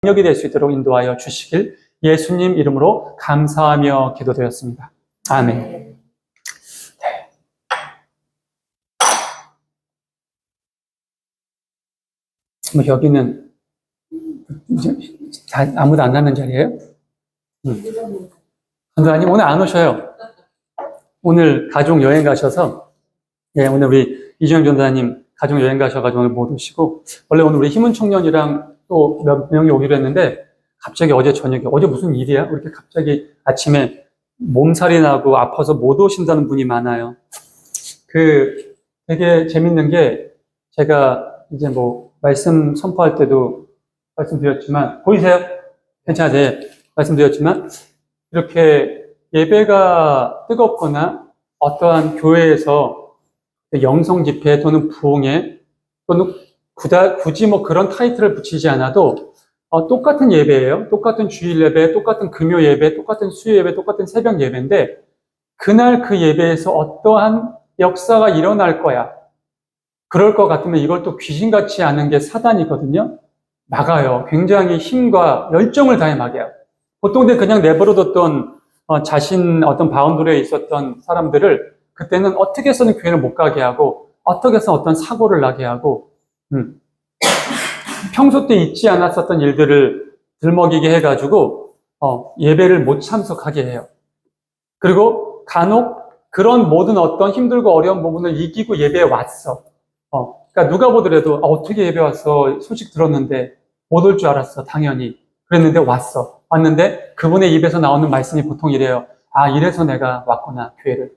능력이 될 수 있도록 인도하여 주시길 예수님 이름으로 감사하며 기도드렸습니다. 아멘. 네. 뭐 여기는 아무도 안 나는 자리예요? 선생님 오늘 안 오셔요. 오늘 가족 여행 가셔서, 예, 오늘 우리 이주영 전사님 가족 여행 가셔가지고 오늘 못 오시고, 원래 오늘 우리 힘은 청년이랑 또 몇 명이 오기로 했는데, 갑자기 어제 저녁에, 어제 무슨 일이야? 이렇게 갑자기 아침에 몸살이 나고 아파서 못 오신다는 분이 많아요. 되게 재밌는 게, 제가 이제 뭐, 말씀 선포할 때도 말씀드렸지만, 보이세요? 괜찮으세요? 말씀드렸지만, 이렇게 예배가 뜨겁거나 어떠한 교회에서 영성 집회 또는 부흥회 또는 굳이 뭐 그런 타이틀을 붙이지 않아도 똑같은 예배예요. 똑같은 주일 예배, 똑같은 금요 예배, 똑같은 수요 예배, 똑같은 새벽 예배인데 그날 그 예배에서 어떠한 역사가 일어날 거야. 그럴 것 같으면 이걸 또 귀신같이 아는 게 사단이거든요. 막아요. 굉장히 힘과 열정을 다해 막아요. 보통 그냥 내버려뒀던 자신 어떤 바운더리에 있었던 사람들을 그때는 어떻게 해서는 교회를 못 가게 하고 어떻게 해서 어떤 사고를 나게 하고 평소 때 있지 않았었던 일들을 들먹이게 해가지고 예배를 못 참석하게 해요. 그리고 간혹 그런 모든 어떤 힘들고 어려운 부분을 이기고 예배에 왔어. 그러니까 누가 보더라도 어떻게 예배 왔어? 소식 들었는데 못 올 줄 알았어. 당연히. 그랬는데 왔는데 그분의 입에서 나오는 말씀이 보통 이래요. 아, 이래서 내가 왔구나, 교회를.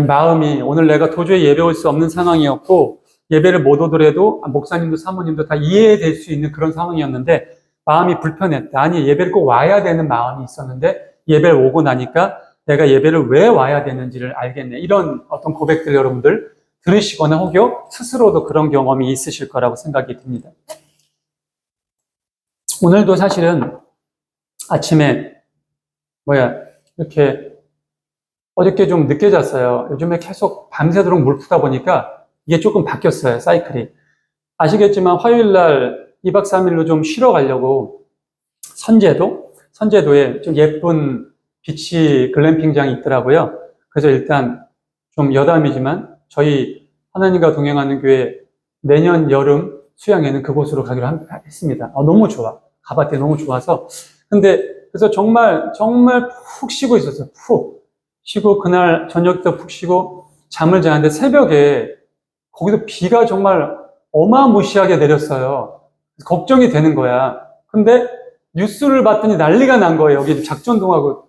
마음이 오늘 내가 도저히 예배 올 수 없는 상황이었고 예배를 못 오더라도 목사님도 사모님도 다 이해될 수 있는 그런 상황이었는데 마음이 불편했다. 아니, 예배를 꼭 와야 되는 마음이 있었는데 예배를 오고 나니까 내가 예배를 왜 와야 되는지를 알겠네. 이런 어떤 고백들 여러분들 들으시거나 혹여 스스로도 그런 경험이 있으실 거라고 생각이 듭니다. 오늘도 사실은 아침에 이렇게 어저께 좀 늦게 잤어요. 요즘에 계속 밤새도록 물 푸다 보니까 이게 조금 바뀌었어요, 사이클이. 아시겠지만 화요일 날 2박 3일로 좀 쉬러 가려고 선제도에 좀 예쁜 비치 글램핑장이 있더라고요. 그래서 일단 좀 여담이지만 저희 하나님과 동행하는 교회 내년 여름 수양에는 그곳으로 가기로 했습니다. 너무 좋아. 가봤더니 너무 좋아서. 그래서 정말 푹 쉬고 있었어요. 푹 쉬고 그날 저녁부터 푹 쉬고 잠을 자는데 새벽에 거기서 비가 정말 어마무시하게 내렸어요. 걱정이 되는 거야. 근데 뉴스를 봤더니 난리가 난 거예요. 여기 작전동하고.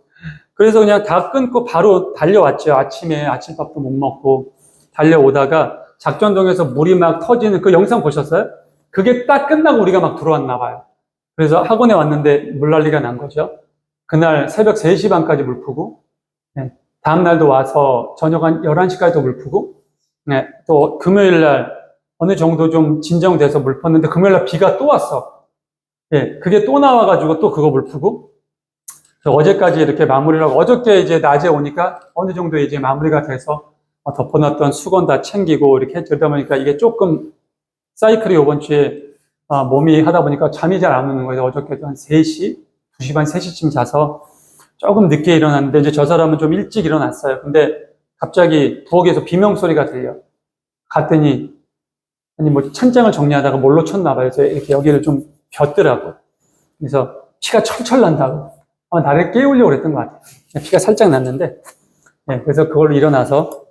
그래서 그냥 다 끊고 바로 달려왔죠. 아침에 아침밥도 못 먹고 달려오다가 작전동에서 물이 막 터지는 그 영상 보셨어요? 그게 딱 끝나고 우리가 막 들어왔나 봐요. 그래서 학원에 왔는데 물난리가 난 거죠. 그날 새벽 3시 반까지 물 푸고, 네. 다음날도 와서 저녁 한 11시까지도 물 푸고, 네. 또 금요일 날 어느 정도 좀 진정돼서 물 폈는데 금요일 날 비가 또 왔어. 예, 그게 또 나와가지고 또 그거 물 푸고, 어제까지 이렇게 마무리를 하고, 어저께 이제 낮에 오니까 어느 정도 이제 마무리가 돼서 덮어놨던 수건 다 챙기고 이렇게 들다 보니까 이게 조금 사이클이 이번 주에 몸이 하다 보니까 잠이 잘 안 오는 거예요. 어저께도 한 3시, 2시 반, 3시쯤 자서 조금 늦게 일어났는데 이제 저 사람은 좀 일찍 일어났어요. 근데 갑자기 부엌에서 비명소리가 들려. 갔더니 아니 뭐 찬장을 정리하다가 뭘로 쳤나 봐요. 그래서 이렇게 여기를 좀 벼더라고. 그래서 피가 철철 난다고. 나를 깨우려고 그랬던 것 같아요. 피가 살짝 났는데, 네, 그래서 그걸로 일어나서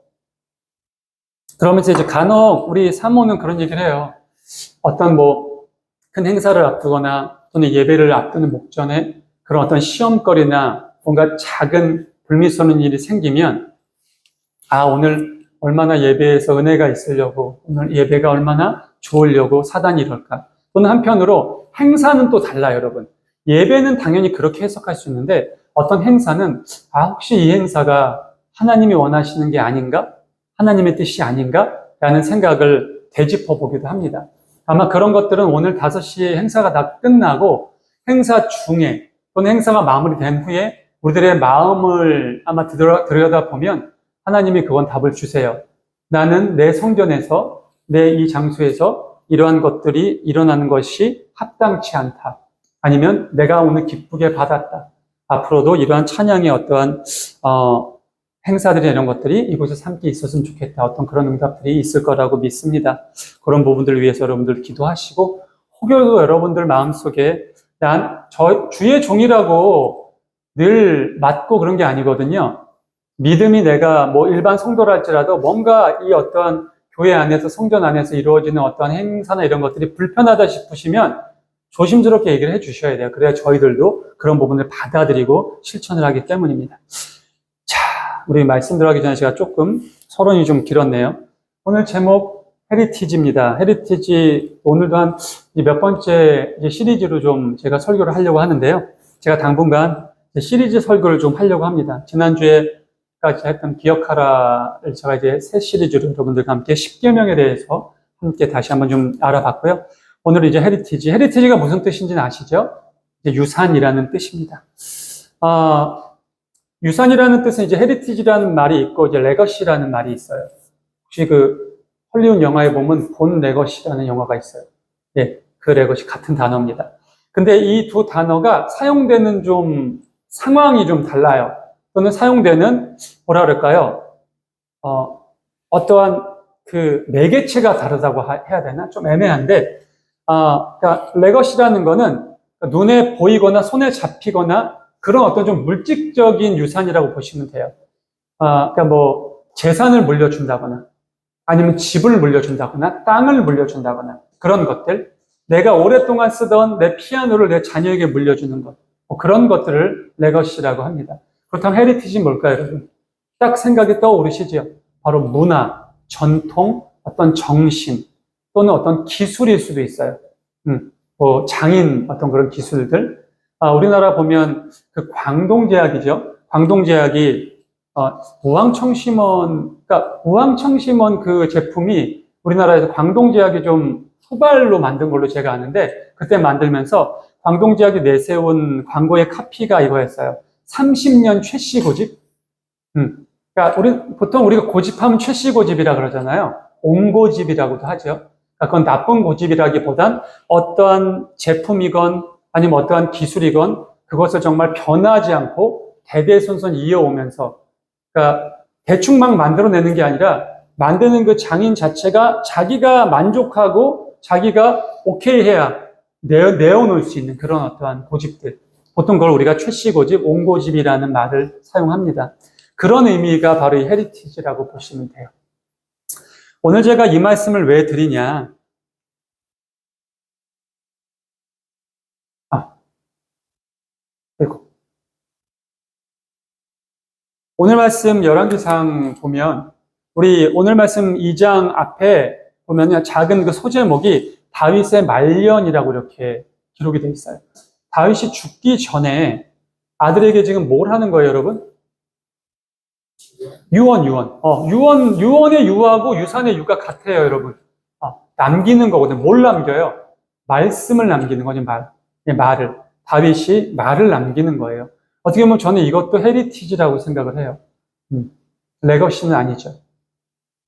그러면서 이제 간혹 우리 사모는 그런 얘기를 해요. 어떤 큰 행사를 앞두거나 또는 예배를 앞두는 목전에 그런 어떤 시험거리나 뭔가 작은 불미스러운 일이 생기면 오늘 얼마나 예배에서 은혜가 있으려고 오늘 예배가 얼마나 좋으려고 사단이 이럴까. 또는 한편으로 행사는 또 달라요, 여러분. 예배는 당연히 그렇게 해석할 수 있는데 어떤 행사는 혹시 이 행사가 하나님이 원하시는 게 아닌가? 하나님의 뜻이 아닌가? 라는 생각을 되짚어 보기도 합니다. 아마 그런 것들은 오늘 5시에 행사가 다 끝나고 행사 중에 또는 행사가 마무리된 후에 우리들의 마음을 아마 들여다보면 하나님이 그건 답을 주세요. 나는 내 성전에서 내 이 장소에서 이러한 것들이 일어나는 것이 합당치 않다. 아니면 내가 오늘 기쁘게 받았다. 앞으로도 이러한 찬양의 어떠한 행사들이나 이런 것들이 이곳에 함께 있었으면 좋겠다. 어떤 그런 응답들이 있을 거라고 믿습니다. 그런 부분들을 위해서 여러분들 기도하시고, 혹여도 여러분들 마음속에 주의 종이라고 늘 맞고 그런 게 아니거든요. 믿음이 내가 뭐 일반 성도랄지라도 뭔가 이 어떠한 교회 안에서, 성전 안에서 이루어지는 어떠한 행사나 이런 것들이 불편하다 싶으시면 조심스럽게 얘기를 해 주셔야 돼요. 그래야 저희들도 그런 부분을 받아들이고 실천을 하기 때문입니다. 자, 우리 말씀 들어가기 전에 제가 조금 서론이 좀 길었네요. 오늘 제목 헤리티지입니다. 헤리티지, 오늘도 한 몇 번째 시리즈로 좀 제가 설교를 하려고 하는데요. 제가 당분간 시리즈 설교를 좀 하려고 합니다. 지난주에까지 했던 기억하라를 제가 이제 새 시리즈로 여러분들과 함께 10계명에 대해서 함께 다시 한번 좀 알아봤고요. 오늘은 이제 헤리티지. 헤리티지가 무슨 뜻인지는 아시죠? 이제 유산이라는 뜻입니다. 유산이라는 뜻은 이제 헤리티지라는 말이 있고, 이제 레거시라는 말이 있어요. 혹시 그 헐리우드 영화에 보면 본 레거시라는 영화가 있어요. 예, 그 레거시 같은 단어입니다. 근데 이 두 단어가 사용되는 좀 상황이 좀 달라요. 또는 사용되는 뭐라 그럴까요? 어떠한 그 매개체가 다르다고 해야 되나? 좀 애매한데, 그러니까 레거시라는 거는 눈에 보이거나 손에 잡히거나 그런 어떤 좀 물질적인 유산이라고 보시면 돼요. 그러니까 뭐 재산을 물려준다거나 아니면 집을 물려준다거나 땅을 물려준다거나 그런 것들, 내가 오랫동안 쓰던 내 피아노를 내 자녀에게 물려주는 것, 뭐 그런 것들을 레거시라고 합니다. 그렇다면 헤리티지는 뭘까요, 여러분? 딱 생각이 떠오르시죠? 바로 문화, 전통, 어떤 정신 또는 어떤 기술일 수도 있어요. 뭐 장인 어떤 그런 기술들. 우리나라 보면 그 광동제약이죠. 광동제약이 우황청심원 그 제품이 우리나라에서 광동제약이 좀 후발로 만든 걸로 제가 아는데, 그때 만들면서 광동제약이 내세운 광고의 카피가 이거였어요. 30년 최씨 고집. 그러니까 보통 우리가 고집하면 최씨 고집이라 그러잖아요. 옹고집이라고도 하죠. 그러니까 그건 나쁜 고집이라기보단 어떠한 제품이건 아니면 어떠한 기술이건 그것을 정말 변하지 않고 대대손손 이어오면서, 그러니까 대충 막 만들어내는 게 아니라 만드는 그 장인 자체가 자기가 만족하고 자기가 오케이 해야 내어놓을 수 있는 그런 어떠한 고집들. 보통 그걸 우리가 최씨 고집, 옹고집이라는 말을 사용합니다. 그런 의미가 바로 이 헤리티지라고 보시면 돼요. 오늘 제가 이 말씀을 왜 드리냐. 그리고 오늘 말씀 열왕기상 보면, 우리 오늘 말씀 2장 앞에 보면 작은 그 소제목이 다윗의 말년이라고 이렇게 기록이 되어 있어요. 다윗이 죽기 전에 아들에게 지금 뭘 하는 거예요, 여러분? 유언의 유하고 유산의 유가 같아요, 여러분. 남기는 거거든요. 뭘 남겨요? 말씀을 남기는 거죠, 말을. 다윗이 말을 남기는 거예요. 어떻게 보면 저는 이것도 헤리티지라고 생각을 해요. 레거시는 아니죠.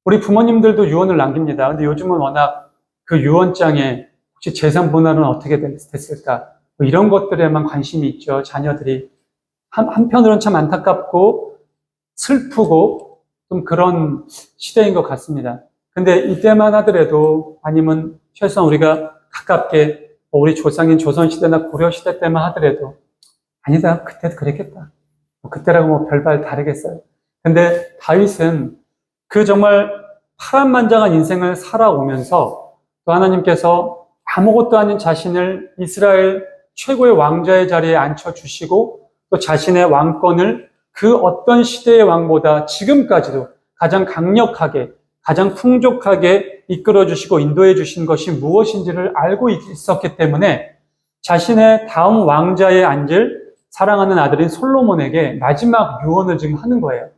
우리 부모님들도 유언을 남깁니다. 근데 요즘은 워낙 그 유언장에 혹시 재산 분할은 어떻게 됐을까? 뭐 이런 것들에만 관심이 있죠, 자녀들이. 한편으로는 참 안타깝고 슬프고 좀 그런 시대인 것 같습니다. 근데 이때만 하더라도, 아니면 최소한 우리가 가깝게 우리 조상인 조선시대나 고려시대 때만 하더라도, 아니다, 그때도 그랬겠다. 그때라고 뭐 별발 다르겠어요. 근데 다윗은 그 정말 파란만장한 인생을 살아오면서 또 하나님께서 아무것도 아닌 자신을 이스라엘 최고의 왕자의 자리에 앉혀주시고, 또 자신의 왕권을 그 어떤 시대의 왕보다 지금까지도 가장 강력하게, 가장 풍족하게 이끌어주시고 인도해주신 것이 무엇인지를 알고 있었기 때문에 자신의 다음 왕자에 앉을 사랑하는 아들인 솔로몬에게 마지막 유언을 지금 하는 거예요.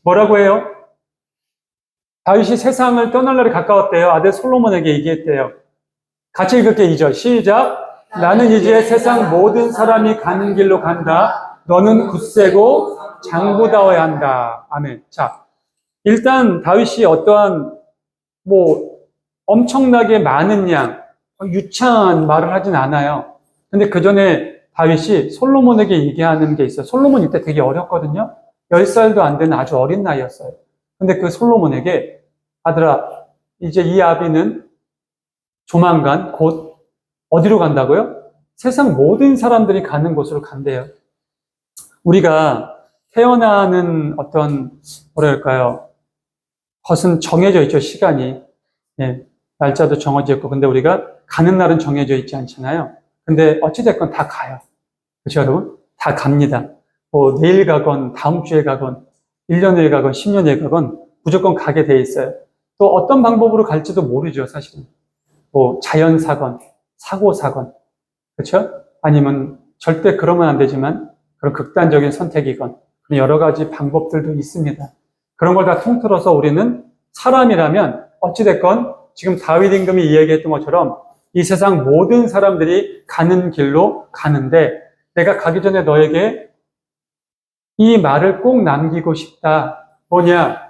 뭐라고 해요? 다윗이 세상을 떠날 날이 가까웠대요. 아들 솔로몬에게 얘기했대요. 같이 읽을게, 2절. 시작. 나는 이제 세상 모든 사람이 가는 길로 간다. 너는 굳세고 장구다워야 한다. 아멘. 자, 일단 다윗이 어떠한 엄청나게 많은 양, 유창한 말을 하진 않아요. 근데 그 전에 다윗이 솔로몬에게 얘기하는 게 있어요. 솔로몬 이때 되게 어렸거든요. 10살도 안 되는 아주 어린 나이였어요. 근데 그 솔로몬에게 아들아, 이제 이 아비는 조만간 곧 어디로 간다고요? 세상 모든 사람들이 가는 곳으로 간대요. 우리가 태어나는 어떤 뭐랄까요? 것은 정해져 있죠, 시간이. 예, 날짜도 정해져 있고. 근데 우리가 가는 날은 정해져 있지 않잖아요. 근데 어찌됐건 다 가요. 그렇죠, 여러분? 다 갑니다. 뭐 내일 가건, 다음 주에 가건, 1년 후에 가건, 10년 후에 가건 무조건 가게 돼 있어요. 또 어떤 방법으로 갈지도 모르죠, 사실은. 뭐 자연사건, 사고사건, 그렇죠? 아니면 절대 그러면 안 되지만 그런 극단적인 선택이건 여러 가지 방법들도 있습니다. 그런 걸 다 통틀어서 우리는 사람이라면 어찌됐건 지금 다윗 임금이 이야기했던 것처럼 이 세상 모든 사람들이 가는 길로 가는데 내가 가기 전에 너에게 이 말을 꼭 남기고 싶다. 뭐냐?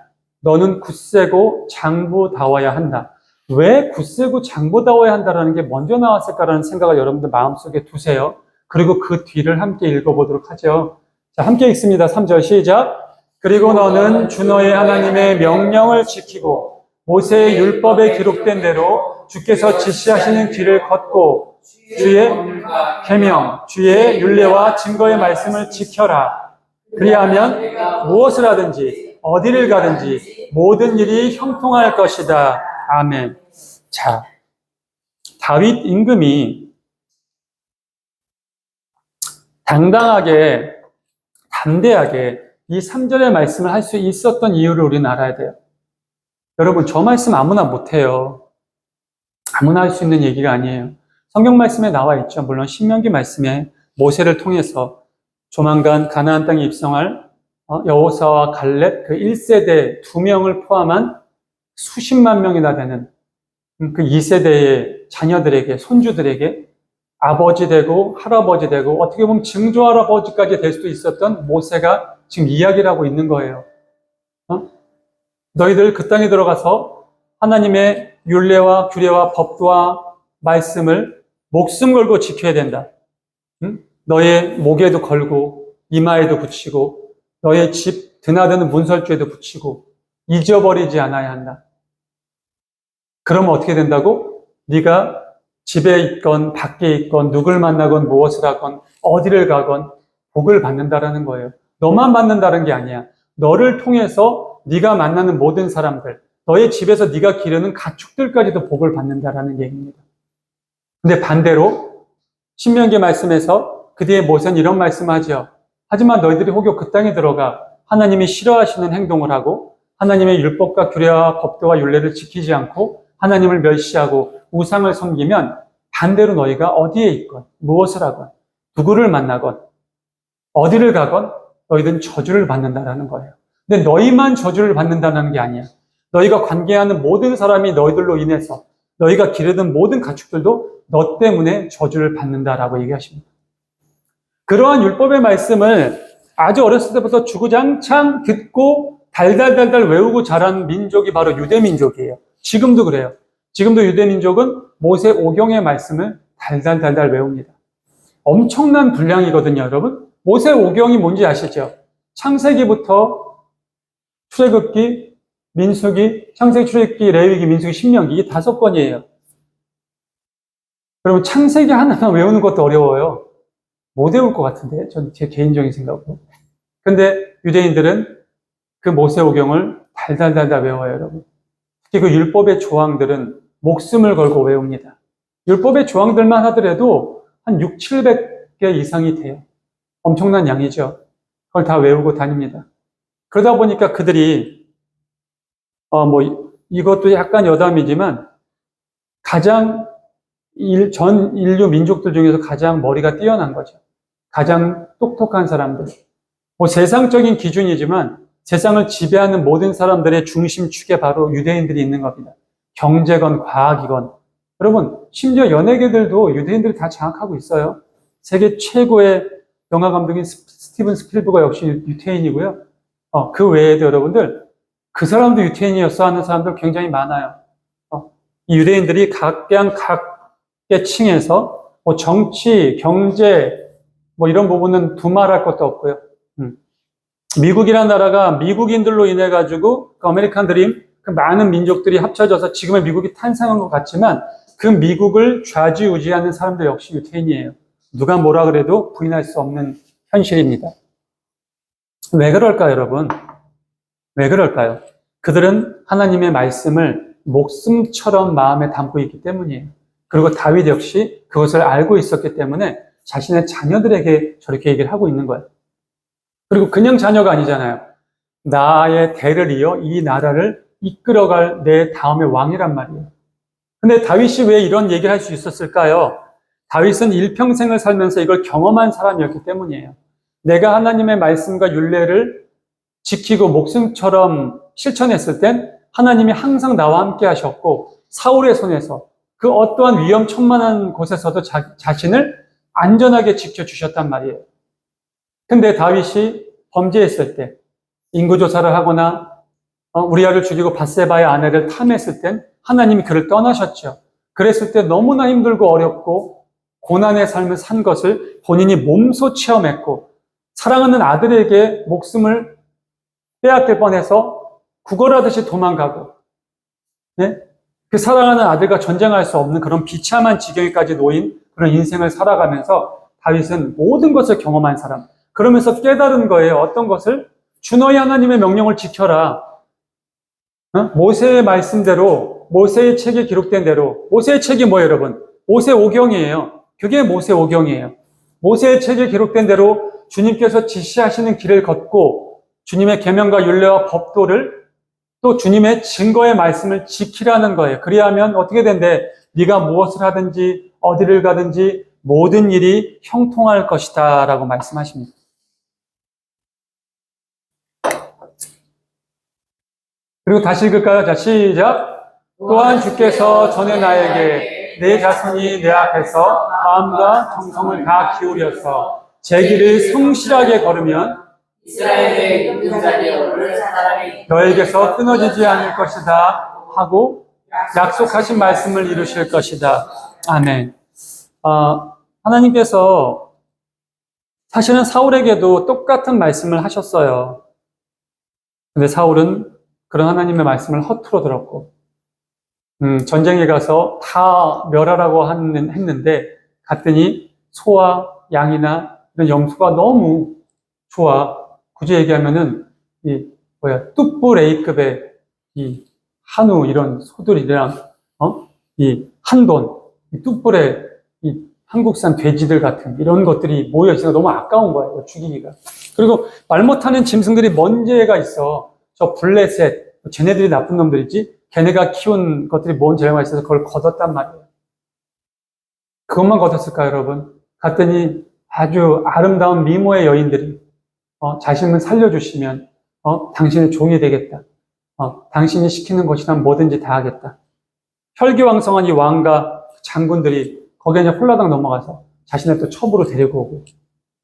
너는 굳세고 장부다워야 한다. 왜 굳세고 장부다워야 한다라는 게 먼저 나왔을까라는 생각을 여러분들 마음속에 두세요. 그리고 그 뒤를 함께 읽어보도록 하죠. 자, 함께 읽습니다. 3절 시작. 그리고 너는 주 너의 하나님의 명령을 지키고 모세의 율법에 기록된 대로 주께서 지시하시는 길을 걷고 주의 계명, 주의 율례와 증거의 말씀을 지켜라. 그리하면 무엇을 하든지 어디를 가든지 모든 일이 형통할 것이다. 아멘. 자, 다윗 임금이 당당하게, 담대하게 이 3절의 말씀을 할 수 있었던 이유를 우리는 알아야 돼요. 여러분, 저 말씀 아무나 못해요. 아무나 할 수 있는 얘기가 아니에요. 성경 말씀에 나와 있죠. 물론 신명기 말씀에 모세를 통해서 조만간 가나안 땅에 입성할 여호사와 갈렙 그 1세대 2명을 포함한 수십만 명이나 되는 그 2세대의 자녀들에게, 손주들에게 아버지 되고 할아버지 되고 어떻게 보면 증조할아버지까지 될 수도 있었던 모세가 지금 이야기를 하고 있는 거예요. 너희들 그 땅에 들어가서 하나님의 율례와 규례와 법도와 말씀을 목숨 걸고 지켜야 된다. 너의 목에도 걸고 이마에도 붙이고 너의 집 드나드는 문설주에도 붙이고 잊어버리지 않아야 한다. 그러면 어떻게 된다고? 네가 집에 있건 밖에 있건 누굴 만나건 무엇을 하건 어디를 가건 복을 받는다라는 거예요. 너만 받는다는 게 아니야. 너를 통해서 네가 만나는 모든 사람들, 너의 집에서 네가 기르는 가축들까지도 복을 받는다라는 얘기입니다. 근데 반대로 신명기 말씀에서 그 뒤에 모세는 이런 말씀하죠. 하지만 너희들이 혹여 그 땅에 들어가 하나님이 싫어하시는 행동을 하고 하나님의 율법과 규례와 법도와 율례를 지키지 않고 하나님을 멸시하고 우상을 섬기면 반대로 너희가 어디에 있건 무엇을 하건 누구를 만나건 어디를 가건 너희들은 저주를 받는다라는 거예요. 근데 너희만 저주를 받는다는 게 아니야. 너희가 관계하는 모든 사람이 너희들로 인해서 너희가 기르던 모든 가축들도 너 때문에 저주를 받는다라고 얘기하십니다. 그러한 율법의 말씀을 아주 어렸을 때부터 주구장창 듣고 달달달달 외우고 자란 민족이 바로 유대민족이에요. 지금도 그래요. 지금도 유대민족은 모세 오경의 말씀을 달달달달 외웁니다. 엄청난 분량이거든요, 여러분. 모세 오경이 뭔지 아시죠? 창세기부터 출애굽기, 민수기, 창세기, 출애굽기, 레위기, 민수기, 신명기 이게 5권이에요. 여러분 창세기 하나만 외우는 것도 어려워요. 못 외울 것 같은데, 전 제 개인적인 생각으로. 근데 유대인들은 그 모세오경을 달달달달 외워요, 여러분. 특히 그 율법의 조항들은 목숨을 걸고 외웁니다. 율법의 조항들만 하더라도 한 6, 700개 이상이 돼요. 엄청난 양이죠. 그걸 다 외우고 다닙니다. 그러다 보니까 그들이 이것도 약간 여담이지만 가장 전 인류 민족들 중에서 가장 머리가 뛰어난 거죠. 가장 똑똑한 사람들. 세상적인 기준이지만 세상을 지배하는 모든 사람들의 중심축에 바로 유대인들이 있는 겁니다. 경제건 과학이건. 여러분, 심지어 연예계들도 유대인들이 다 장악하고 있어요. 세계 최고의 영화 감독인 스티븐 스필버가 역시 유태인이고요. 그 외에도 여러분들, 그 사람도 유태인이었어 하는 사람들 굉장히 많아요. 이 유대인들이 각계 층에서 뭐 정치, 경제, 뭐 이런 부분은 두말할 것도 없고요. 미국이라는 나라가 미국인들로 인해 가지고 그 아메리칸 드림, 그 많은 민족들이 합쳐져서 지금의 미국이 탄생한 것 같지만 그 미국을 좌지우지하는 사람들 역시 유태인이에요. 누가 뭐라 그래도 부인할 수 없는 현실입니다. 왜 그럴까요, 여러분? 왜 그럴까요? 그들은 하나님의 말씀을 목숨처럼 마음에 담고 있기 때문이에요. 그리고 다윗 역시 그것을 알고 있었기 때문에 자신의 자녀들에게 저렇게 얘기를 하고 있는 거예요. 그리고 그냥 자녀가 아니잖아요. 나의 대를 이어 이 나라를 이끌어갈 내 다음의 왕이란 말이에요. 근데 다윗이 왜 이런 얘기를 할 수 있었을까요? 다윗은 일평생을 살면서 이걸 경험한 사람이었기 때문이에요. 내가 하나님의 말씀과 율례를 지키고 목숨처럼 실천했을 땐 하나님이 항상 나와 함께 하셨고 사울의 손에서 그 어떠한 위험천만한 곳에서도 자신을 안전하게 지켜주셨단 말이에요. 근데 다윗이 범죄했을 때 인구조사를 하거나 우리아를 죽이고 밧세바의 아내를 탐했을 땐 하나님이 그를 떠나셨죠. 그랬을 때 너무나 힘들고 어렵고 고난의 삶을 산 것을 본인이 몸소 체험했고 사랑하는 아들에게 목숨을 빼앗길 뻔해서 구걸하듯이 도망가고 네? 그 사랑하는 아들과 전쟁할 수 없는 그런 비참한 지경에까지 놓인 그런 인생을 살아가면서 다윗은 모든 것을 경험한 사람. 그러면서 깨달은 거예요. 어떤 것을? 주 너희 하나님의 명령을 지켜라. 모세의 말씀대로 모세의 책에 기록된 대로 모세의 책이 뭐예요 여러분? 모세오경이에요. 그게 모세오경이에요. 모세의 책에 기록된 대로 주님께서 지시하시는 길을 걷고 주님의 계명과 율례와 법도를 또 주님의 증거의 말씀을 지키라는 거예요. 그리하면 어떻게 된대? 네가 무엇을 하든지 어디를 가든지 모든 일이 형통할 것이다 라고 말씀하십니다. 그리고 다시 읽을까요? 자, 시작. 또한 주께서 전에 나에게 내 자손이 내 앞에서 마음과 정성을 다 기울여서 제 길을 성실하게 걸으면 이스라엘의 있는 자리에 오를 사람이 너에게서 끊어지지 않을 것이다 하고 약속하신 말씀을 이루실 것이다. 아멘. 하나님께서 사실은 사울에게도 똑같은 말씀을 하셨어요. 근데 사울은 그런 하나님의 말씀을 허투루 들었고 전쟁에 가서 다 멸하라고 했는데 갔더니 소와 양이나 이런 염소가 너무 좋아. 굳이 얘기하면은 뚝불 A급의 이 한우 이런 소들이랑 이 한돈, 이 뚝불의 이 한국산 돼지들 같은 이런 것들이 모여 있으니까 너무 아까운 거예요. 죽이기가. 그리고 말 못하는 짐승들이 먼지가 있어. 저 블레셋, 쟤네들이 나쁜 놈들이지. 걔네가 키운 것들이 뭔 죄가 있어서 그걸 걷었단 말이에요. 그것만 걷었을까요, 여러분? 갔더니 아주 아름다운 미모의 여인들이 자신을 살려주시면 당신의 종이 되겠다. 당신이 시키는 것이란 뭐든지 다 하겠다. 혈기왕성한 이 왕과 장군들이 거기에 이제 홀라당 넘어가서 자신을 또 첩으로 데리고 오고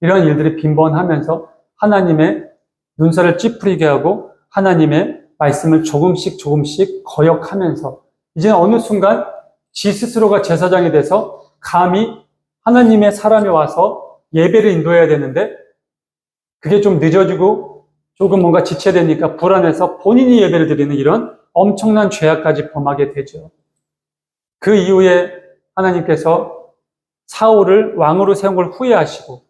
이런 일들이 빈번하면서 하나님의 눈살을 찌푸리게 하고 하나님의 말씀을 조금씩 거역하면서 이제 어느 순간 지 스스로가 제사장이 돼서 감히 하나님의 사람이 와서 예배를 인도해야 되는데 그게 좀 늦어지고 조금 뭔가 지체되니까 불안해서 본인이 예배를 드리는 이런 엄청난 죄악까지 범하게 되죠. 그 이후에 하나님께서 사울을 왕으로 세운 걸 후회하시고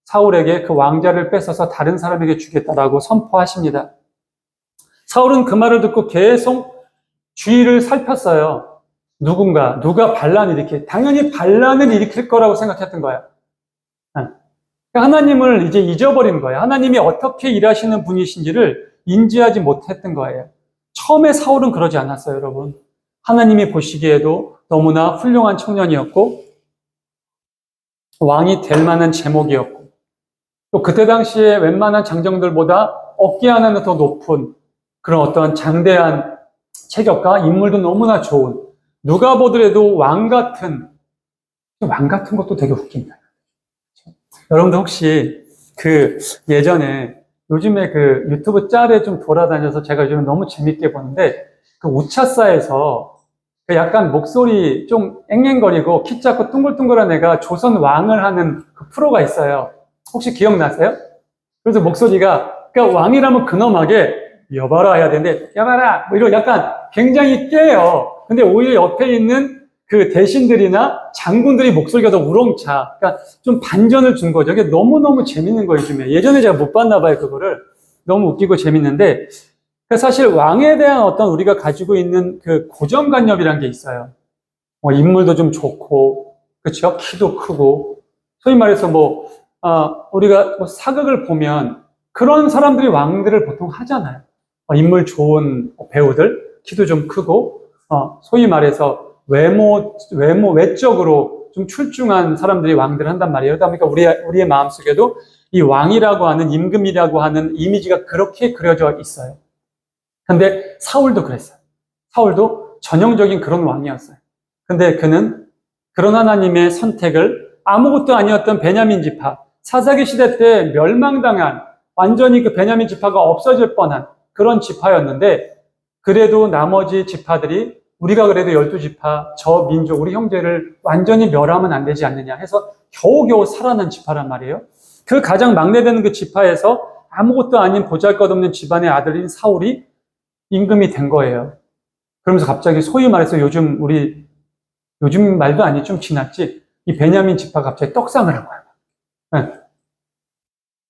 사울에게 그 왕자를 뺏어서 다른 사람에게 주겠다라고 선포하십니다. 사울은 그 말을 듣고 계속 주위를 살폈어요. 누가 반란을 일으킬, 당연히 반란을 일으킬 거라고 생각했던 거예요. 하나님을 이제 잊어버린 거예요. 하나님이 어떻게 일하시는 분이신지를 인지하지 못했던 거예요. 처음에 사울은 그러지 않았어요, 여러분. 하나님이 보시기에도 너무나 훌륭한 청년이었고 왕이 될 만한 제목이었고 또 그때 당시에 웬만한 장정들보다 어깨 하나는 더 높은 그런 어떤 장대한 체격과 인물도 너무나 좋은 누가 보더라도 왕 같은 것도 되게 웃깁니다. 여러분들 혹시 그 예전에 요즘에 그 유튜브 짤에 좀 돌아다녀서 제가 요즘 너무 재밌게 보는데 그 우차사에서 약간 목소리 좀 앵앵거리고 키 작고 둥글둥글한 애가 조선 왕을 하는 그 프로가 있어요. 혹시 기억나세요? 그래서 목소리가, 그러니까 왕이라면 근엄하게 여봐라 해야 되는데, 여봐라! 뭐 이런 약간 굉장히 깨요. 근데 오히려 옆에 있는 그 대신들이나 장군들이 목소리가 더 우렁차. 그러니까 좀 반전을 준 거죠. 이게 너무너무 재밌는 거예요, 요즘에. 예전에 제가 못 봤나 봐요, 그거를. 너무 웃기고 재밌는데, 사실 왕에 대한 어떤 우리가 가지고 있는 그 고정관념이란 게 있어요. 인물도 좀 좋고, 그렇죠? 키도 크고, 소위 말해서 우리가 사극을 보면 그런 사람들이 왕들을 보통 하잖아요. 인물 좋은 배우들, 키도 좀 크고, 소위 말해서 외적으로 좀 출중한 사람들이 왕들을 한단 말이에요. 그러다 보니까 우리의 마음속에도 이 왕이라고 하는, 임금이라고 하는 이미지가 그렇게 그려져 있어요. 근데 사울도 그랬어요. 사울도 전형적인 그런 왕이었어요. 근데 그는 그런 하나님의 선택을 아무것도 아니었던 베냐민 지파, 사사기 시대 때 멸망당한, 완전히 그 베냐민 지파가 없어질 뻔한 그런 지파였는데, 그래도 나머지 지파들이 우리가 그래도 12지파, 저 민족, 우리 형제를 완전히 멸하면 안 되지 않느냐 해서 겨우겨우 살아난 지파란 말이에요. 그 가장 막내되는 그 지파에서 아무것도 아닌 보잘것없는 집안의 아들인 사울이 임금이 된 거예요. 그러면서 갑자기 소위 말해서 요즘 말도 아니 좀 지났지, 이 베냐민 지파가 갑자기 떡상을 한 거예요. 네.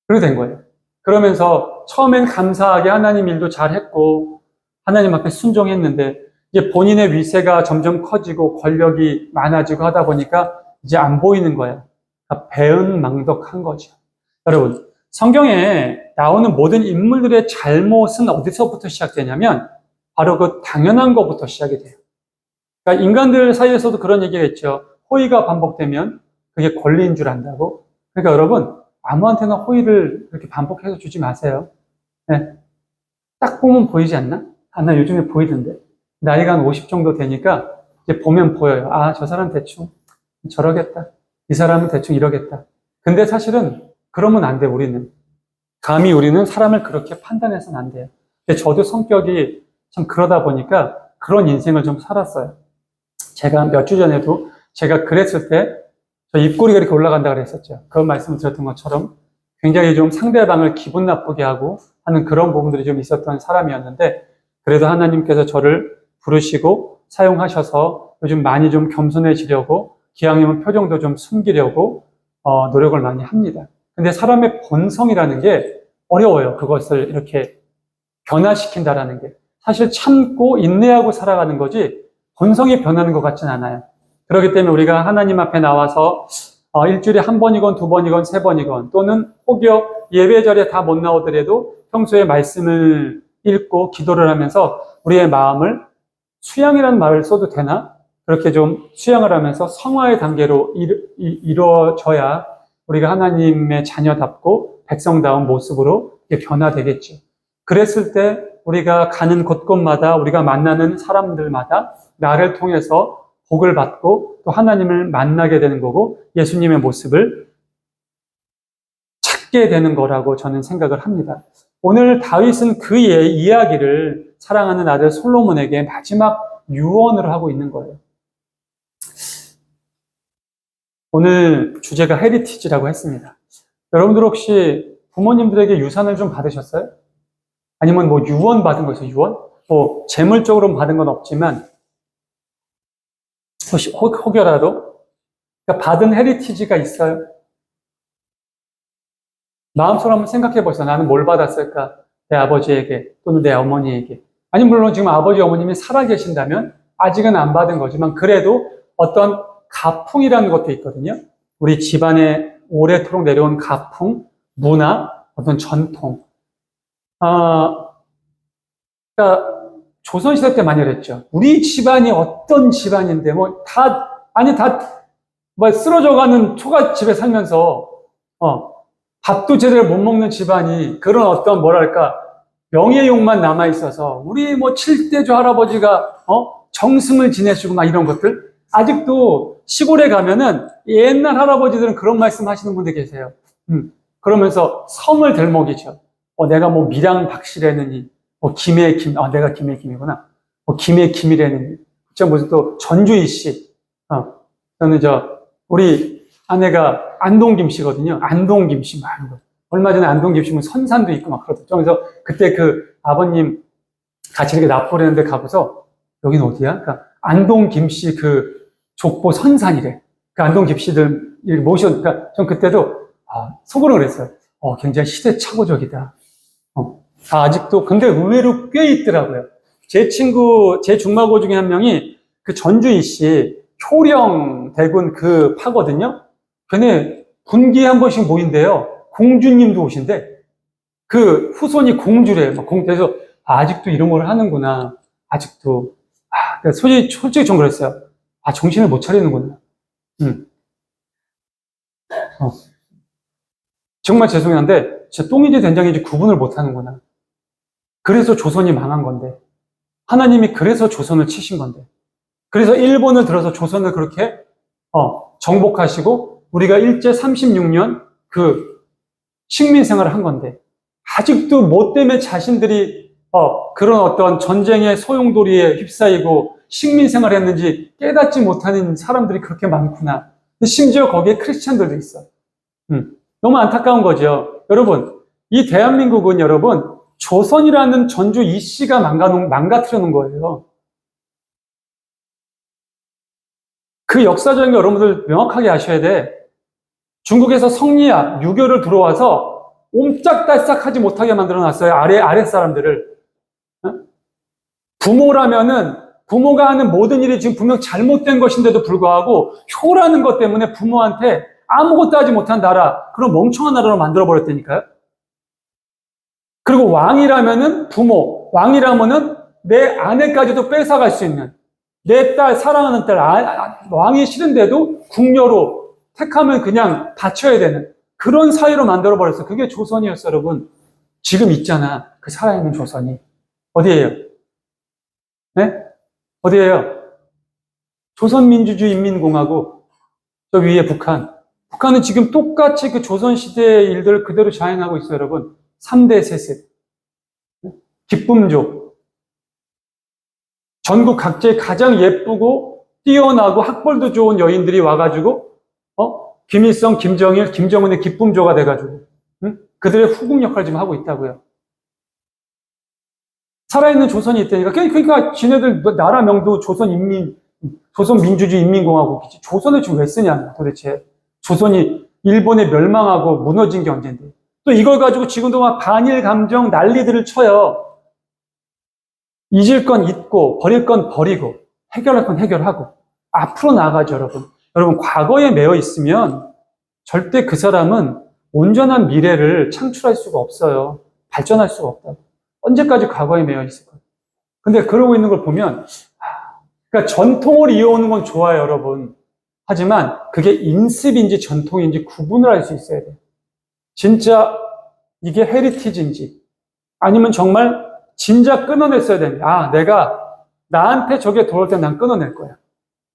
그렇게 된 거예요. 그러면서 처음엔 감사하게 하나님 일도 잘했고 하나님 앞에 순종했는데, 이제 본인의 위세가 점점 커지고 권력이 많아지고 하다 보니까 이제 안 보이는 거예요. 그러니까 배은망덕한 거죠. 여러분, 성경에 나오는 모든 인물들의 잘못은 어디서부터 시작되냐면 바로 그 당연한 것부터 시작이 돼요. 그러니까 인간들 사이에서도 그런 얘기가 있죠. 호의가 반복되면 그게 권리인 줄 안다고. 그러니까 여러분, 아무한테나 호의를 그렇게 반복해서 주지 마세요. 네. 딱 보면 보이지 않나? 나 요즘에 보이던데. 나이가 한 50 정도 되니까 이제 보면 보여요. 저 사람 대충 저러겠다. 이 사람은 대충 이러겠다. 근데 사실은 그러면 안 돼, 우리는. 감히 우리는 사람을 그렇게 판단해서는 안 돼요. 근데 저도 성격이 참 그러다 보니까 그런 인생을 좀 살았어요. 제가 몇 주 전에도 제가 그랬을 때 저 입꼬리가 이렇게 올라간다 그랬었죠. 그런 말씀을 드렸던 것처럼 굉장히 좀 상대방을 기분 나쁘게 하고 하는 그런 부분들이 좀 있었던 사람이었는데, 그래도 하나님께서 저를 부르시고 사용하셔서 요즘 많이 좀 겸손해지려고, 기왕이면 표정도 좀 숨기려고 노력을 많이 합니다. 근데 사람의 본성이라는 게 어려워요. 그것을 이렇게 변화시킨다라는 게. 사실 참고 인내하고 살아가는 거지 본성이 변하는 것 같진 않아요. 그렇기 때문에 우리가 하나님 앞에 나와서 일주일에 한 번이건 두 번이건 세 번이건, 또는 혹여 예배 자리에 다 못 나오더라도 평소에 말씀을 읽고 기도를 하면서 우리의 마음을, 수양이라는 말을 써도 되나? 그렇게 좀 수양을 하면서 성화의 단계로 이루어져야 우리가 하나님의 자녀답고 백성다운 모습으로 변화되겠죠. 그랬을 때 우리가 가는 곳곳마다, 우리가 만나는 사람들마다 나를 통해서 복을 받고 또 하나님을 만나게 되는 거고, 예수님의 모습을 찾게 되는 거라고 저는 생각을 합니다. 오늘 다윗은 그 이야기를 사랑하는 아들 솔로몬에게 마지막 유언을 하고 있는 거예요. 오늘 주제가 헤리티지라고 했습니다. 여러분들 혹시 부모님들에게 유산을 좀 받으셨어요? 아니면 유언 받은 거 있어요? 유언? 재물적으로 받은 건 없지만 혹여라도 그러니까 받은 헤리티지가 있어요? 마음속으로 한번 생각해 보세요. 나는 뭘 받았을까? 내 아버지에게 또는 내 어머니에게. 아니 물론 지금 아버지 어머님이 살아계신다면 아직은 안 받은 거지만, 그래도 어떤 가풍이라는 것도 있거든요. 우리 집안에 오래도록 내려온 가풍, 문화, 어떤 전통. 그러니까 조선시대 때 많이 그랬죠. 우리 집안이 어떤 집안인데 쓰러져가는 초가집에 살면서 밥도 제대로 못 먹는 집안이, 그런 어떤 명예욕만 남아있어서 우리 7대조 할아버지가 정승을 지내시고 막 이런 것들. 아직도 시골에 가면은 옛날 할아버지들은 그런 말씀 하시는 분들 계세요. 그러면서 성을 들먹이죠. 내가 밀양 박씨라느니, 김의 김, 내가 김의 김이구나. 김의 김이라느니. 저 무슨 또 전주희 씨. 저는 우리 아내가 안동 씨거든요. 안동 씨 많은 거. 얼마 전에 안동 씨면 선산도 있고 막 그러더라고요. 그래서 그때 그 아버님 같이 이렇게 납포했는데 가보서 여긴 어디야? 그러니까 안동 씨 그 족보 선산이래. 그 안동 씨들 모셔니까 전 그때도 속으로 그랬어요. 굉장히 시대착오적이다. 아직도 근데 의외로 꽤 있더라고요. 제 친구, 제 중마고 중에 한 명이 그 전주희 씨 효령 대군 그 파거든요. 걔네 분기에 한 번씩 모인대요. 공주님도 오신대. 그 후손이 공주래요. 그래서 아직도 이런 걸 하는구나. 아직도. 솔직히 좀 그랬어요. 정신을 못 차리는구나. 정말 죄송한데, 진짜 똥인지 된장인지 구분을 못 하는구나. 그래서 조선이 망한 건데. 하나님이 그래서 조선을 치신 건데. 그래서 일본을 들어서 조선을 그렇게, 정복하시고, 우리가 일제 36년 그 식민 생활을 한 건데, 아직도 뭐 때문에 자신들이, 그런 어떤 전쟁의 소용돌이에 휩싸이고 식민 생활을 했는지 깨닫지 못하는 사람들이 그렇게 많구나. 심지어 거기에 크리스찬들도 있어. 너무 안타까운 거죠. 여러분, 이 대한민국은 여러분, 조선이라는 전주 이 씨가 망가뜨려 놓은 거예요. 그 역사적인 거 여러분들 명확하게 아셔야 돼. 중국에서 성리학, 유교를 들어와서 옴짝달싹하지 못하게 만들어 놨어요. 아래 사람들을. 부모라면은 부모가 하는 모든 일이 지금 분명 잘못된 것인데도 불구하고 효라는 것 때문에 부모한테 아무것도 하지 못한 나라, 그런 멍청한 나라로 만들어버렸다니까요. 그리고 왕이라면은 부모, 왕이라면은 내 아내까지도 뺏어갈 수 있는, 내 딸, 사랑하는 딸, 왕이 싫은데도 궁녀로 택하면 그냥 바쳐야 되는 그런 사회로 만들어버렸어요. 그게 조선이었어요, 여러분. 지금 있잖아. 그 살아있는 조선이. 어디예요? 네? 어디예요? 조선민주주의인민공화국. 저 위에 북한. 북한은 지금 똑같이 그 조선시대의 일들을 그대로 자행하고 있어요, 여러분. 3대 세습. 기쁨조. 전국 각지에 가장 예쁘고 뛰어나고 학벌도 좋은 여인들이 와가지고, 김일성, 김정일, 김정은의 기쁨조가 돼가지고, 그들의 후궁 역할을 지금 하고 있다고요. 살아있는 조선이 있다니까. 그러니까 지네들 나라 명도 조선민주주의인민공화국이지. 조선을 지금 왜 쓰냐, 도대체. 조선이 일본에 멸망하고 무너진 게 언젠데. 또 이걸 가지고 지금도 막 반일 감정 난리들을 쳐요. 잊을 건 잊고, 버릴 건 버리고, 해결할 건 해결하고. 앞으로 나아가죠, 여러분. 여러분, 과거에 매여 있으면 절대 그 사람은 온전한 미래를 창출할 수가 없어요. 발전할 수가 없다고. 언제까지 과거에 매여 있을 거예요. 근데 그러고 있는 걸 보면, 그러니까 전통을 이어오는 건 좋아요, 여러분. 하지만 그게 인습인지 전통인지 구분을 할 수 있어야 돼요. 진짜 이게 헤리티지인지 아니면 정말 진작 끊어냈어야 됩니다. 내가 나한테 저게 돌아올 때 난 끊어낼 거야.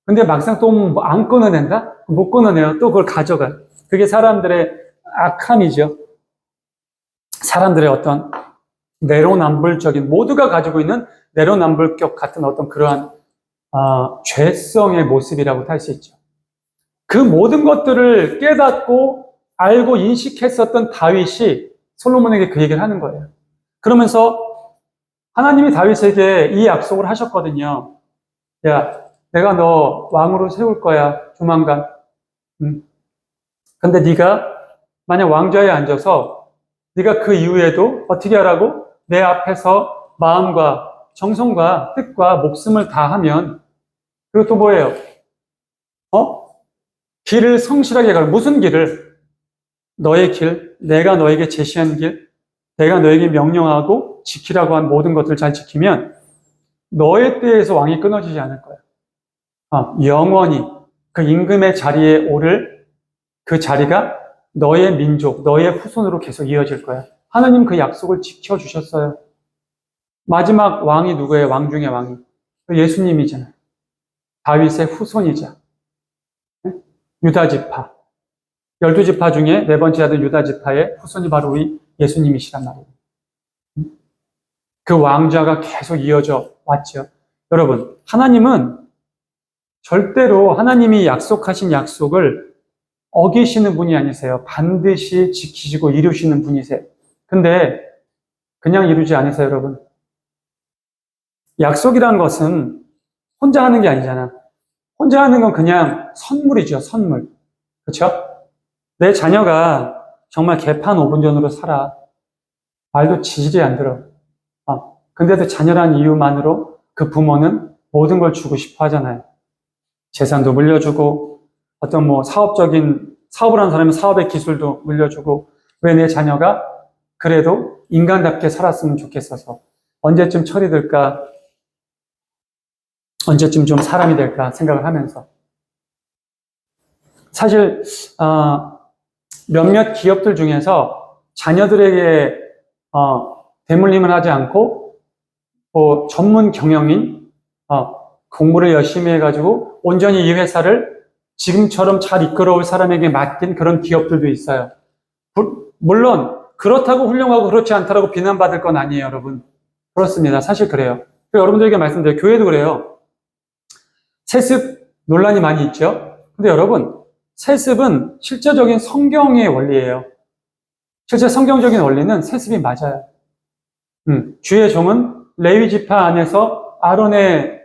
근데 막상 또 안 끊어낸다? 못 끊어내요. 또 그걸 가져가요. 그게 사람들의 악함이죠. 사람들의 어떤 내로남불적인, 모두가 가지고 있는 내로남불격 같은 어떤 그러한 죄성의 모습이라고 할 수 있죠. 그 모든 것들을 깨닫고 알고 인식했었던 다윗이 솔로몬에게 그 얘기를 하는 거예요. 그러면서 하나님이 다윗에게 이 약속을 하셨거든요. 야, 내가 너 왕으로 세울 거야, 조만간. 근데 네가 만약 왕좌에 앉아서 네가 그 이후에도 어떻게 하라고? 내 앞에서 마음과 정성과 뜻과 목숨을 다하면, 그리고 또 뭐예요? 길을 성실하게 가라. 무슨 길을? 너의 길, 내가 너에게 제시한 길, 내가 너에게 명령하고 지키라고 한 모든 것들을 잘 지키면 너의 때에서 왕이 끊어지지 않을 거야. 영원히 그 임금의 자리에 오를 그 자리가 너의 민족, 너의 후손으로 계속 이어질 거야. 하나님 그 약속을 지켜주셨어요. 마지막 왕이 누구예요? 왕 중에 왕이. 예수님이잖아요. 다윗의 후손이자 유다지파. 12지파 중에 네 번째 아들 유다지파의 후손이 바로 우리 예수님이시란 말이에요. 그 왕좌가 계속 이어져 왔죠. 여러분, 하나님은 절대로 하나님이 약속하신 약속을 어기시는 분이 아니세요. 반드시 지키시고 이루시는 분이세요. 근데 그냥 이루지 않으세요, 여러분. 약속이라는 것은 혼자 하는 게 아니잖아. 혼자 하는 건 그냥 선물이죠, 선물. 그렇죠? 내 자녀가 정말 개판 5분 전으로 살아. 말도 지질이 안 들어. 근데도 자녀란 이유만으로 그 부모는 모든 걸 주고 싶어 하잖아요. 재산도 물려주고, 어떤 사업을 하는 사람은 사업의 기술도 물려주고, 왜 내 자녀가 그래도 인간답게 살았으면 좋겠어서, 언제쯤 철이 들까, 언제쯤 좀 사람이 될까 생각을 하면서. 사실, 몇몇 기업들 중에서 자녀들에게, 대물림을 하지 않고, 전문 경영인, 공부를 열심히 해가지고 온전히 이 회사를 지금처럼 잘 이끌어올 사람에게 맡긴 그런 기업들도 있어요. 물론 그렇다고 훌륭하고 그렇지 않다고 비난받을 건 아니에요, 여러분. 그렇습니다. 사실 그래요. 여러분들에게 말씀드려요. 교회도 그래요. 세습 논란이 많이 있죠. 근데 여러분, 세습은 실제적인 성경의 원리예요. 실제 성경적인 원리는 세습이 맞아요. 주의 종은 레위 지파 안에서 아론의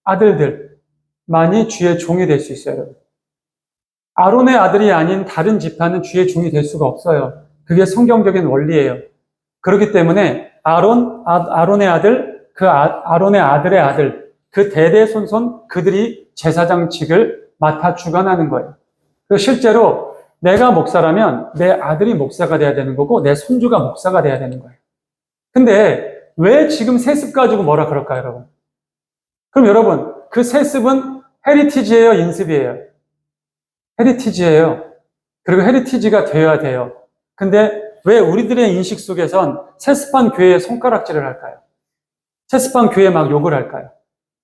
아들들만이 주의 종이 될 수 있어요. 아론의 아들이 아닌 다른 지파는 주의 종이 될 수가 없어요. 그게 성경적인 원리예요. 그렇기 때문에 아론의 아들, 아론의 아들의 아들, 그 대대손손 그들이 제사장직을 맡아 주관하는 거예요. 그래서 실제로 내가 목사라면 내 아들이 목사가 돼야 되는 거고 내 손주가 목사가 돼야 되는 거예요. 근데 왜 지금 세습 가지고 뭐라 그럴까요, 여러분? 그럼 여러분, 그 세습은 헤리티지예요, 인습이에요? 헤리티지예요. 그리고 헤리티지가 되어야 돼요. 근데 왜 우리들의 인식 속에선 세습한 교회에 손가락질을 할까요? 세습한 교회에 막 욕을 할까요?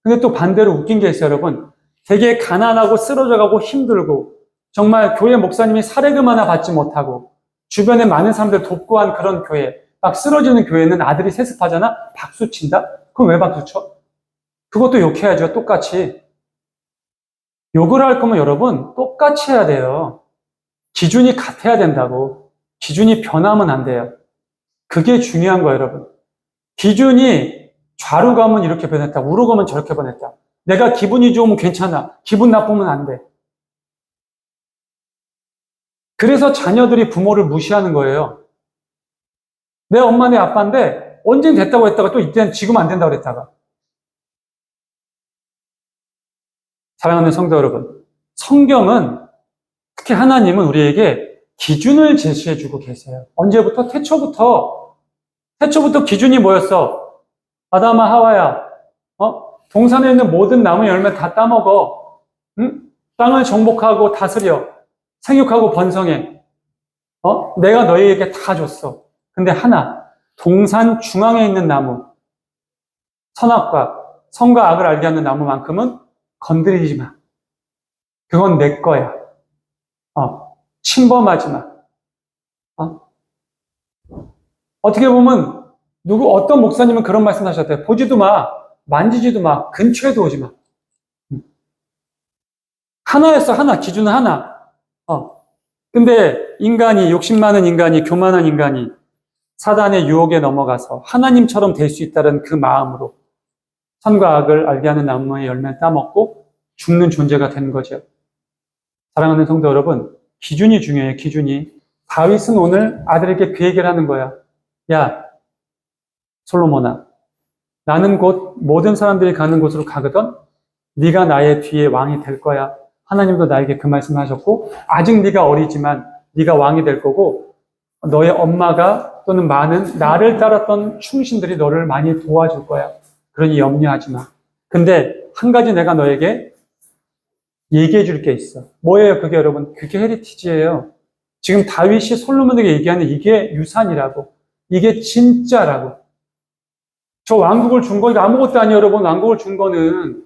근데 또 반대로 웃긴 게 있어요, 여러분. 되게 가난하고 쓰러져가고 힘들고 정말 교회 목사님이 사례금 하나 받지 못하고 주변에 많은 사람들 돕고 한 그런 교회, 막 쓰러지는 교회는 아들이 세습하잖아? 박수 친다? 그럼 왜 박수 쳐? 그것도 욕해야죠, 똑같이. 욕을 할 거면 여러분, 똑같이 해야 돼요. 기준이 같아야 된다고. 기준이 변하면 안 돼요. 그게 중요한 거예요, 여러분. 기준이 좌로 가면 이렇게 변했다, 우로 가면 저렇게 변했다. 내가 기분이 좋으면 괜찮아. 기분 나쁘면 안 돼. 그래서 자녀들이 부모를 무시하는 거예요. 내 엄마, 내 아빠인데 언젠 됐다고 했다가 또 이때는 지금 안 된다고 했다가. 사랑하는 성도 여러분, 성경은 특히 하나님은 우리에게 기준을 제시해주고 계세요. 언제부터? 태초부터 기준이 뭐였어? 아담아, 하와야, 동산에 있는 모든 나무 열매 다 따먹어. 응? 땅을 정복하고 다스려. 생육하고 번성해. 내가 너희에게 다 줬어. 근데 하나, 동산 중앙에 있는 나무, 선과 악을 알게 하는 나무만큼은 건드리지 마. 그건 내 거야. 침범하지 마. 어떻게 보면 어떤 목사님은 그런 말씀 하셨대요. 보지도 마, 만지지도 마, 근처에도 오지 마. 하나였어, 하나. 기준은 하나. 근데 욕심 많은 인간이, 교만한 인간이 사단의 유혹에 넘어가서 하나님처럼 될 수 있다는 그 마음으로 선과 악을 알게 하는 나무의 열매를 따먹고 죽는 존재가 된 거죠. 사랑하는 성도 여러분, 기준이 중요해요, 기준이. 다윗은 오늘 아들에게 그 얘기를 하는 거야. 야, 솔로몬아, 나는 곧 모든 사람들이 가는 곳으로 가거든. 네가 나의 뒤에 왕이 될 거야. 하나님도 나에게 그 말씀을 하셨고, 아직 네가 어리지만 네가 왕이 될 거고, 너의 엄마가 또는 많은 나를 따랐던 충신들이 너를 많이 도와줄 거야. 그러니 염려하지 마. 근데 한 가지 내가 너에게 얘기해 줄 게 있어. 뭐예요, 그게 여러분? 그게 헤리티지예요. 지금 다윗이 솔로몬에게 얘기하는 이게 유산이라고. 이게 진짜라고. 저 왕국을 준 거, 이거 아무것도 아니에요, 여러분. 왕국을 준 거는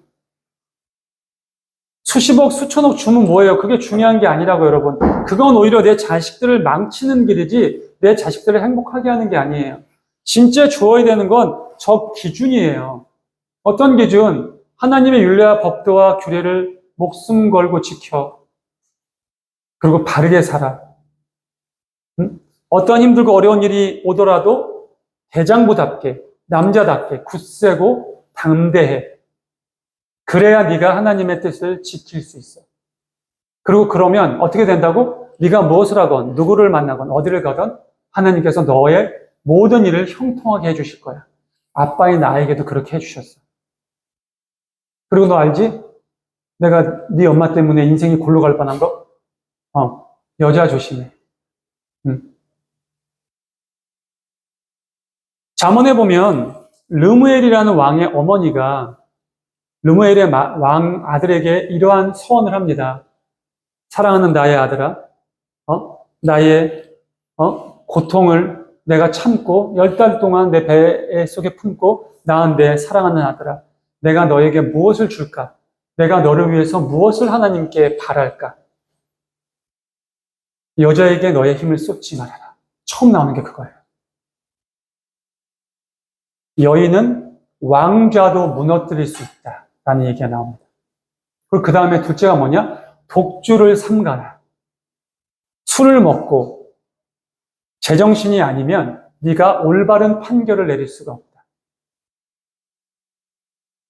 수십억, 수천억 주면 뭐예요? 그게 중요한 게 아니라고, 여러분. 그건 오히려 내 자식들을 망치는 길이지 내 자식들을 행복하게 하는 게 아니에요. 진짜 주어야 되는 건 저 기준이에요. 어떤 기준? 하나님의 율례와 법도와 규례를 목숨 걸고 지켜. 그리고 바르게 살아. 어떠한 힘들고 어려운 일이 오더라도 대장부답게, 남자답게 굳세고 담대해. 그래야 네가 하나님의 뜻을 지킬 수 있어. 그리고 그러면 어떻게 된다고? 네가 무엇을 하건 누구를 만나건 어디를 가건 하나님께서 너의 모든 일을 형통하게 해주실 거야. 아빠인 나에게도 그렇게 해주셨어. 그리고 너 알지? 내가 네 엄마 때문에 인생이 골로 갈 뻔한 거? 여자 조심해. 잠언에 보면 르무엘이라는 왕의 어머니가 르무엘의 왕 아들에게 이러한 서원을 합니다. 사랑하는 나의 아들아, 나의 고통을 내가 참고 10달 동안 내 배 속에 품고 낳은 내 사랑하는 아들아, 내가 너에게 무엇을 줄까? 내가 너를 위해서 무엇을 하나님께 바랄까? 여자에게 너의 힘을 쏟지 말아라. 처음 나오는 게 그거예요. 여인은 왕좌도 무너뜨릴 수 있다 라는 얘기가 나옵니다. 그리고 그 다음에 둘째가 뭐냐? 독주를 삼가라. 술을 먹고 제정신이 아니면 네가 올바른 판결을 내릴 수가 없다.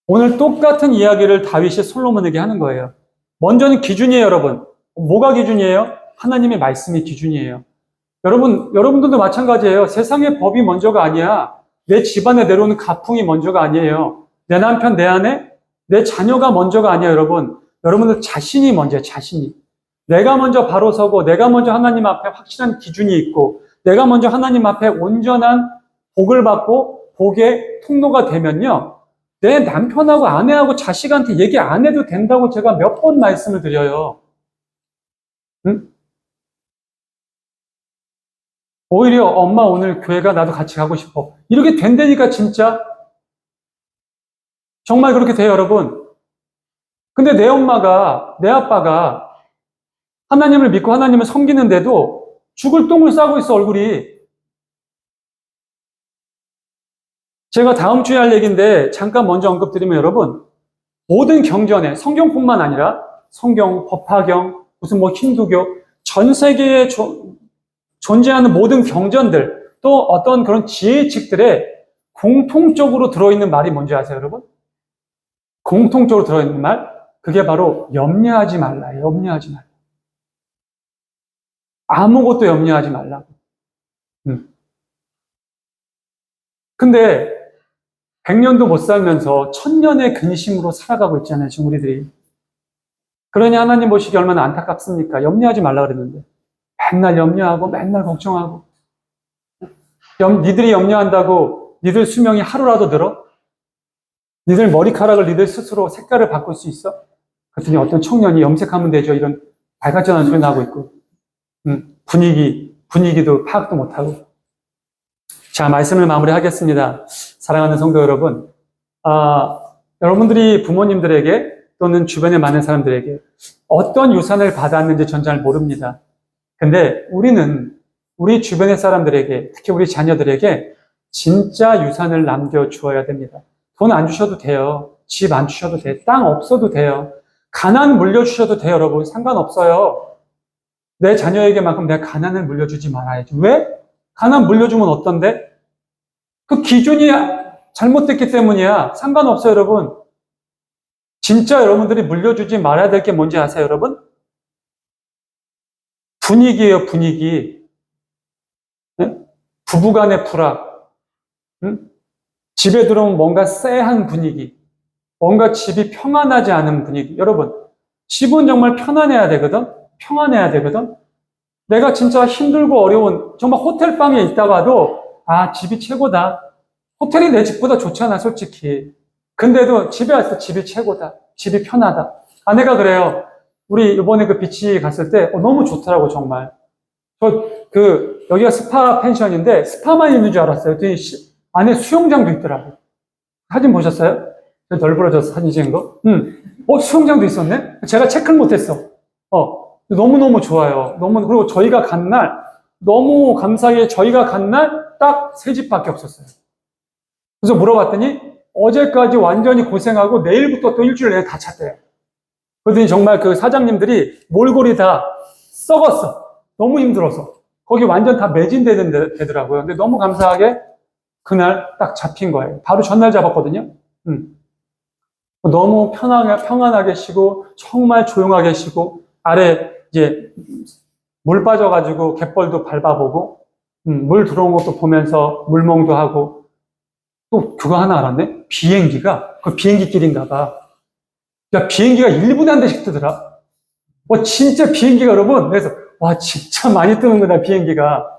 오늘 똑같은 이야기를 다윗이 솔로몬에게 하는 거예요. 먼저는 기준이에요, 여러분. 뭐가 기준이에요? 하나님의 말씀이 기준이에요. 여러분들도 마찬가지예요. 세상의 법이 먼저가 아니야. 내 집안에 내려오는 가풍이 먼저가 아니에요. 내 남편, 내 아내, 내 자녀가 먼저가 아니에요, 여러분. 여러분들 자신이 먼저예요, 자신이. 내가 먼저 바로 서고, 내가 먼저 하나님 앞에 확실한 기준이 있고, 내가 먼저 하나님 앞에 온전한 복을 받고, 복의 통로가 되면요, 내 남편하고 아내하고 자식한테 얘기 안 해도 된다고 제가 몇 번 말씀을 드려요. 응? 오히려 엄마 오늘 교회가 나도 같이 가고 싶어. 이렇게 된다니까 진짜. 정말 그렇게 돼요, 여러분. 근데 내 엄마가, 내 아빠가 하나님을 믿고 하나님을 섬기는데도 죽을 똥을 싸고 있어, 얼굴이. 제가 다음 주에 할 얘기인데 잠깐 먼저 언급드리면 여러분, 모든 경전에 성경뿐만 아니라 성경, 법화경, 무슨 뭐 힌두교, 전 세계에 존재하는 모든 경전들, 또 어떤 그런 지혜책들에 공통적으로 들어있는 말이 뭔지 아세요, 여러분? 공통적으로 들어있는 말? 그게 바로 염려하지 말라, 염려하지 말라. 아무것도 염려하지 말라고. 근데 100년도 못 살면서 1000년의 근심으로 살아가고 있잖아요, 지금 우리들이. 그러니 하나님 보시기 얼마나 안타깝습니까? 염려하지 말라 그랬는데. 맨날 염려하고 맨날 걱정하고. 니들이 염려한다고 니들 수명이 하루라도 늘어? 니들 머리카락을 니들 스스로 색깔을 바꿀 수 있어? 그랬더니 어떤 청년이 염색하면 되죠. 이런 발가전한 소리 나고 있고. 분위기도 파악도 못하고. 자, 말씀을 마무리하겠습니다. 사랑하는 성도 여러분, 여러분들이 부모님들에게 또는 주변에 많은 사람들에게 어떤 유산을 받았는지 전 잘 모릅니다. 근데 우리는 우리 주변의 사람들에게, 특히 우리 자녀들에게 진짜 유산을 남겨주어야 됩니다. 돈 안 주셔도 돼요. 집 안 주셔도 돼요. 땅 없어도 돼요. 가난 물려주셔도 돼요, 여러분. 상관없어요. 내 자녀에게만큼 내가 가난을 물려주지 말아야지. 왜? 가난 물려주면 어떤데? 그 기준이 잘못됐기 때문이야. 상관없어요, 여러분. 진짜 여러분들이 물려주지 말아야 될 게 뭔지 아세요, 여러분? 분위기예요, 분위기. 네? 부부간의 불화. 집에 들어오면 뭔가 쎄한 분위기. 뭔가 집이 평안하지 않은 분위기. 여러분, 집은 정말 편안해야 되거든? 평안해야 되거든? 내가 진짜 힘들고 어려운, 정말 호텔방에 있다가도, 집이 최고다. 호텔이 내 집보다 좋잖아, 솔직히. 근데도 집에 와서 집이 최고다. 집이 편하다. 아내가 그래요. 우리 이번에 그 비치 갔을 때, 너무 좋더라고, 정말. 여기가 스파 펜션인데, 스파만 있는 줄 알았어요. 그랬더니 안에 수영장도 있더라고. 사진 보셨어요? 널브러져서 사진 찍은 거? 수영장도 있었네? 제가 체크를 못했어. 너무너무 좋아요. 그리고 저희가 간 날, 너무 감사하게 저희가 간 날, 딱 3집밖에 없었어요. 그래서 물어봤더니, 어제까지 완전히 고생하고, 내일부터 또 일주일 내내 다 찼대요. 그러더니 정말 그 사장님들이 몰골이 다 썩었어. 너무 힘들어서. 거기 완전 다 매진되더라고요. 근데 너무 감사하게 그날 딱 잡힌 거예요. 바로 전날 잡았거든요. 너무 평안하게 쉬고, 정말 조용하게 쉬고, 아래 이제 물 빠져가지고 갯벌도 밟아보고, 물 들어온 것도 보면서 물멍도 하고, 또 그거 하나 알았네? 비행기가, 그 비행기길인가 봐. 야, 비행기가 1분에 한 대씩 뜨더라. 진짜 비행기가 여러분, 그래서, 와, 진짜 많이 뜨는구나, 비행기가.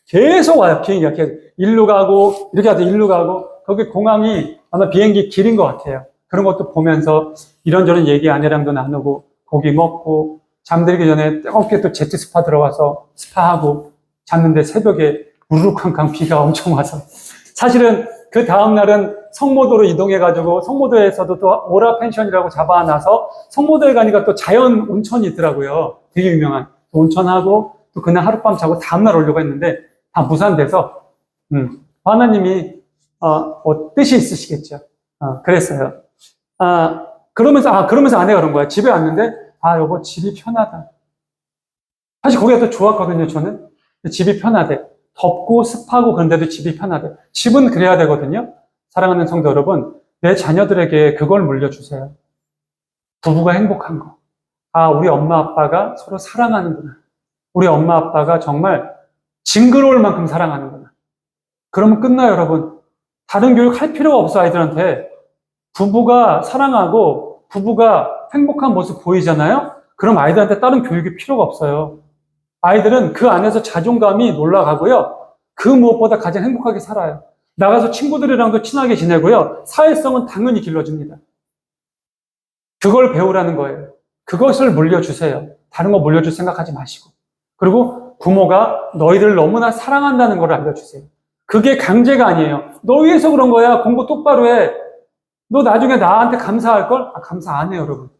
계속 와요, 비행기가. 계속. 일로 가고, 이렇게 하도 일로 가고, 거기 공항이 아마 비행기 길인 것 같아요. 그런 것도 보면서 이런저런 얘기 아내랑도 나누고, 고기 먹고, 잠들기 전에 뜨겁게 또 제트 스파 들어가서 스파하고, 잤는데 새벽에 우르르쾅쾅 비가 엄청 와서. 사실은 그 다음날은 성모도로 이동해가지고, 성모도에서도 또 오라 펜션이라고 잡아놔서, 성모도에 가니까 또 자연 온천이 있더라고요. 되게 유명한. 온천하고, 또 그날 하룻밤 자고 다음날 오려고 했는데, 다 무산돼서, 하나님이, 뜻이 있으시겠죠. 그랬어요. 그러면서 아내가 그런 거야. 집에 왔는데, 여보, 집이 편하다. 사실 거기가 더 좋았거든요, 저는. 집이 편하대. 덥고 습하고 그런데도 집이 편하대. 집은 그래야 되거든요. 사랑하는 성도 여러분, 내 자녀들에게 그걸 물려주세요. 부부가 행복한 거. 우리 엄마 아빠가 서로 사랑하는구나. 우리 엄마 아빠가 정말 징그러울 만큼 사랑하는구나. 그러면 끝나요, 여러분. 다른 교육 할 필요가 없어, 아이들한테. 부부가 사랑하고 부부가 행복한 모습 보이잖아요? 그럼 아이들한테 다른 교육이 필요가 없어요. 아이들은 그 안에서 자존감이 올라가고요. 그 무엇보다 가장 행복하게 살아요. 나가서 친구들이랑도 친하게 지내고요. 사회성은 당연히 길러집니다. 그걸 배우라는 거예요. 그것을 물려주세요. 다른 거 물려줄 생각하지 마시고. 그리고 부모가 너희를 너무나 사랑한다는 걸 알려주세요. 그게 강제가 아니에요. 너 위해서 그런 거야. 공부 똑바로 해. 너 나중에 나한테 감사할걸? 감사 안 해요, 여러분.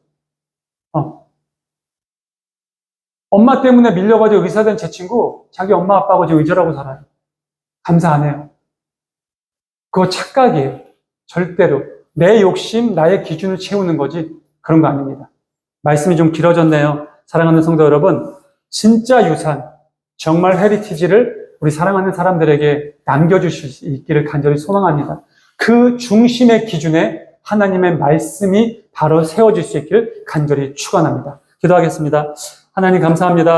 엄마 때문에 밀려가지고 의사 된 제 친구, 자기 엄마 아빠하고 지금 의자라고 살아요. 감사 안 해요. 그거 착각이에요. 절대로. 내 욕심, 나의 기준을 채우는 거지 그런 거 아닙니다. 말씀이 좀 길어졌네요. 사랑하는 성도 여러분, 진짜 유산, 정말 헤리티지를 우리 사랑하는 사람들에게 남겨주실 수 있기를 간절히 소망합니다. 그 중심의 기준에 하나님의 말씀이 바로 세워질 수 있기를 간절히 축원합니다. 기도하겠습니다. 하나님 감사합니다.